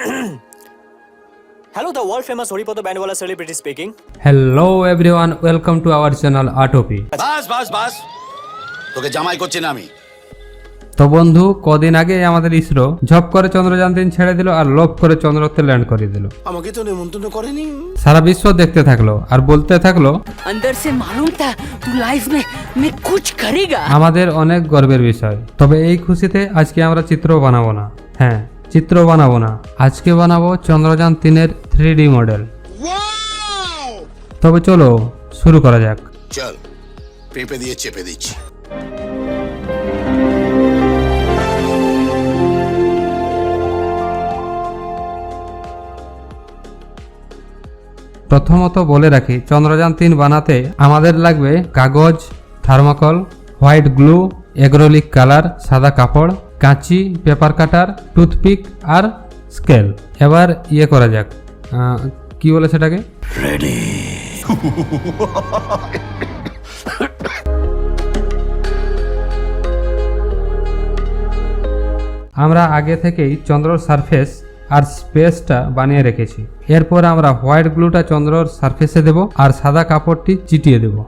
Hello, the world famous Horipoto bandwala celebrity speaking. Hello everyone, welcome to our channel Atopi. বাস তোকে জামাই করছি না আমি। তো বন্ধু, কদিন আগে আমাদের ইসরো ঝপ করে চন্দ্রযান 3 ছেড়ে দিল আর লোভ করে চন্দ্রতে ল্যান্ড করে দিল। আমাকে তো নিমন্ত্রণ করেনি। সারা বিশ্ব দেখতে থাকলো আর বলতে থাকলো अंदर से मालूम था तू लाइफ में कुछ करेगा। আমাদের অনেক গর্বের বিষয়। তবে এই খুশিতে আজকে আমরা চিত্র বানাবো না। হ্যাঁ, চিত্র বানাবো না, আজকে বানাবো চন্দ্রযান 3-এর 3D মডেল। তবে চলো শুরু করা যাক। চল, পেঁপে দিয়ে চেপে দিচ্ছি। প্রথমত বলে রাখি, চন্দ্রযান 3 বানাতে আমাদের লাগবে কাগজ, থার্মোকল, হোয়াইট গ্লু, এগ্রোলিক কালার, সাদা কাপড়, কাঁচি, পেপার কাটার, টুথপিক আর স্কেল। এবার করা যাক, কি বলে সেটাকে, রেডি। আমরা আগে থেকেই চন্দ্রর সারফেস আর স্পেসটা বানিয়ে রেখেছি। এরপর আমরা হোয়াইট গ্লুটা চন্দ্রর সারফেসে দেব আর সাদা কাপড়টি চিটিয়ে দেব।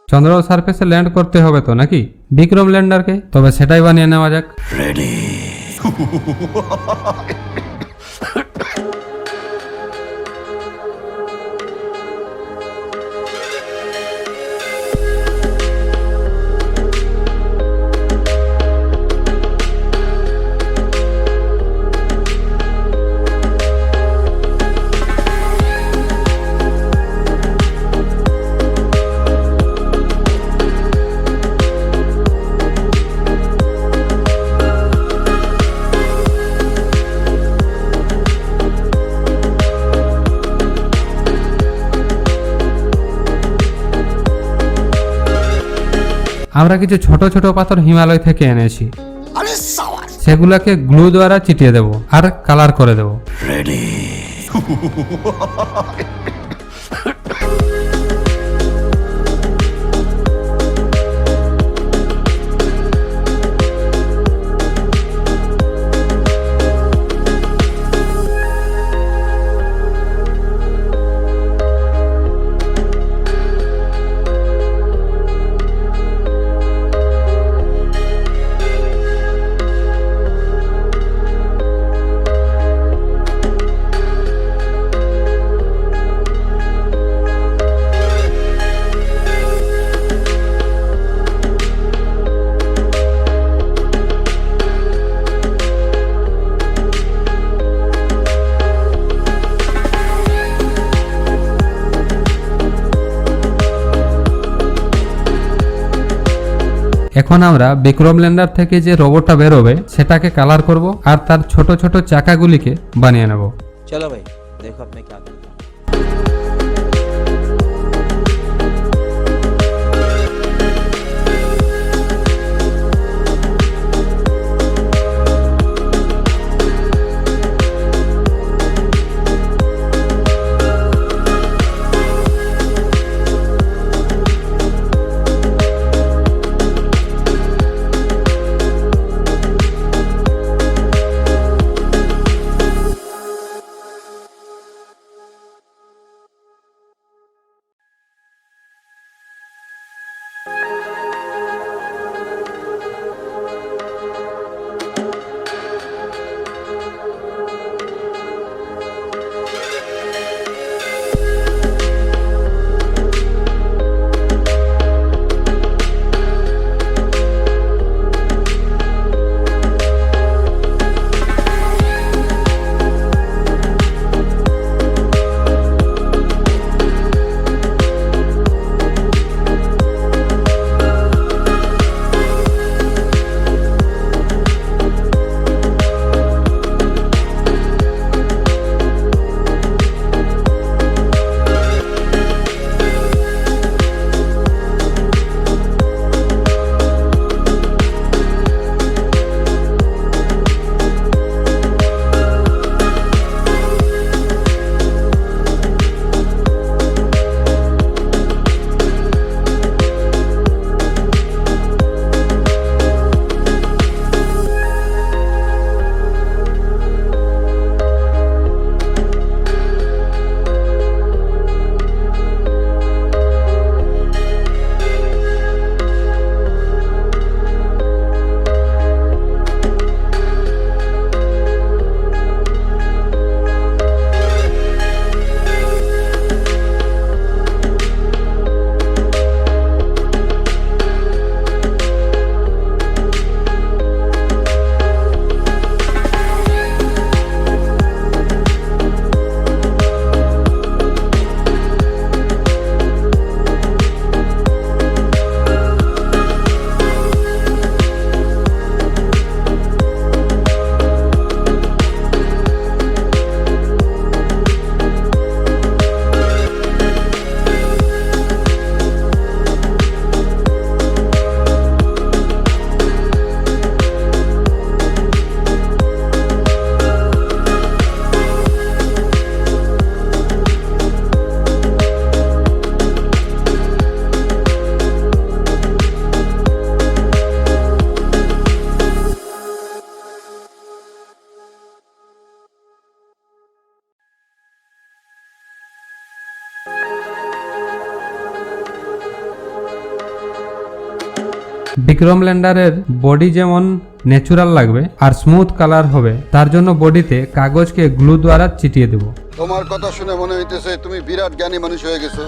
চন্দ্র সারফেসে ল্যান্ড করতে হবে তো নাকি বিক্রম ল্যান্ডারকে, তবে সেটাই বানিয়ে নেওয়া যাক। রেডি। আমরা কিছু ছোট ছোট পাথর হিমালয় থেকে এনেছি, আরে সাওয়ার, সেগুলোকে গ্লু দ্বারা চিটিয়ে দেব আর কালার করে দেব। রেডি। এখন আমরা বিক্রম ল্যান্ডার থেকে যে রোবটটা বেরোবে সেটাকে কালার করব আর তার ছোট ছোট চাকাগুলিকে বানিয়ে নেব। चलो भाई देखो अब मैं क्या करता हूँ। বিক্রম ল্যান্ডারের বডি যেমন ন্যাচুরাল লাগবে আর স্মুথ কালার হবে, তার জন্য বডিতে কাগজকে গ্লু দ্বারা চিটিয়ে দেব। তোমার কথা শুনে মনে হইতেছে তুমি বিরাট জ্ঞানী মানুষ হয়ে গেছো।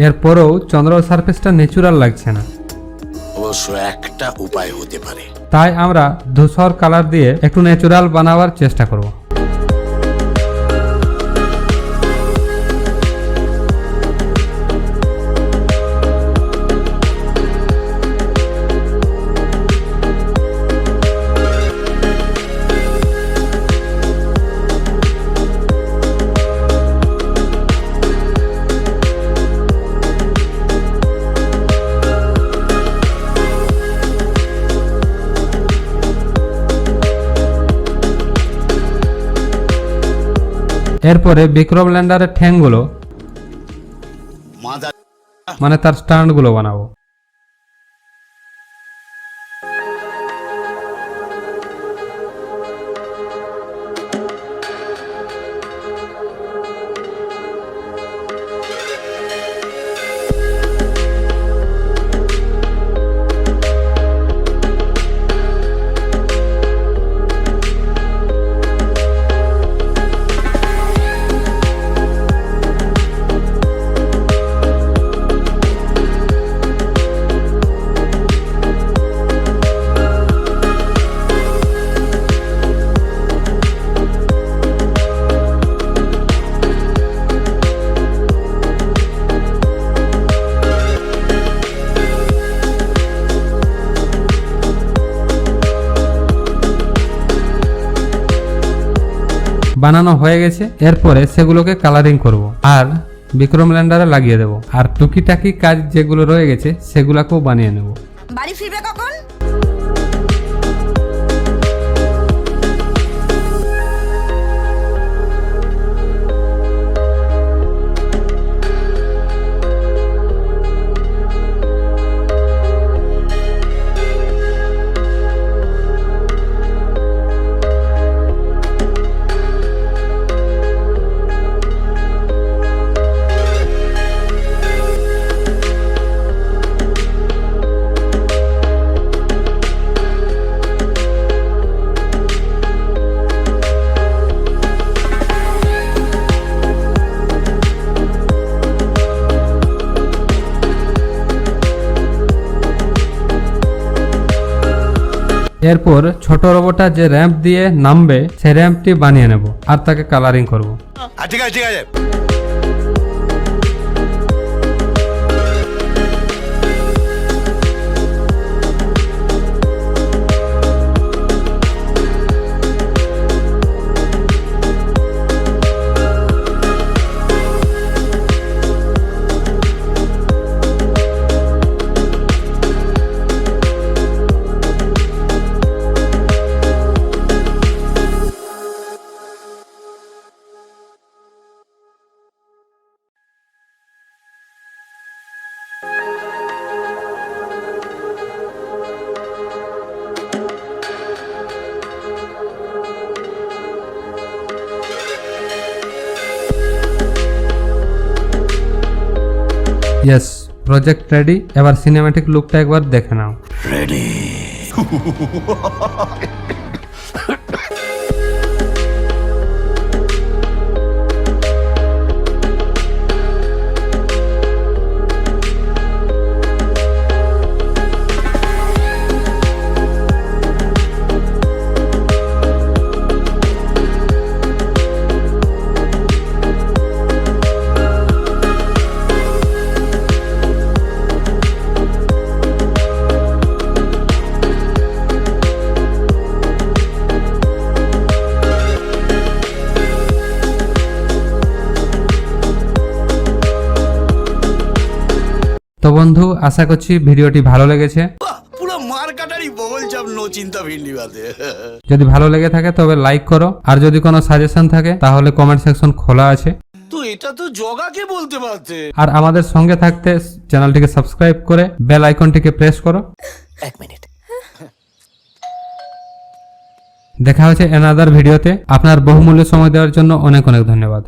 এরপরেও চন্দ্র সারফেসটা ন্যাচুরাল লাগছে না, অবশ্য একটা উপায় হতে পারে। তাই আমরা ধূসর কালার দিয়ে একটু ন্যাচুরাল বানাবার চেষ্টা করব। এরপরে বিক্রম ল্যান্ডারের ঠ্যাংগুলো মাদার মানে তার স্ট্যান্ডগুলো বানাবো। বানানো হয়ে গেছে, এরপরে সেগুলোকে কালারিং করব আর বিক্রম ল্যান্ডারে লাগিয়ে দেব, আর টুকিটাকি কাজ যেগুলো রয়ে গেছে সেগুলোকেও বানিয়ে নেব। বাড়ি ফিরবে কখন? এরপর ছোট রোবটটা যে র্যাম্প দিয়ে নামবে সেই র্যাম্পটি বানিয়ে নেব আর তাকে কালারিং করব। ঠিক আছে ঠিক আছে। ইয়েস, প্রজেক্ট রেডি, এবার সিনেম্যাটিক লুকটা একবার দেখে নাও। রেডি। তো বন্ধু, আশা করছি ভিডিওটি ভালো লেগেছে। পুরো মার কাটারি বগল চাপ, নো চিন্তা ভিন্ডি বাদে। যদি ভালো লেগে থাকে তবে লাইক করো, আর যদি কোনো সাজেশন থাকে তাহলে কমেন্ট সেকশন খোলা আছে। তো এটা তো জগাকে বলতে পারতে। আর আমাদের সঙ্গে থাকতে চ্যানেলটিকে সাবস্ক্রাইব করে বেল আইকনটিকে প্রেস করো। 1 মিনিট। দেখা হচ্ছে অ্যানাদার ভিডিওতে। আপনার বহুমূল্য সময় দেওয়ার জন্য অনেক অনেক ধন্যবাদ।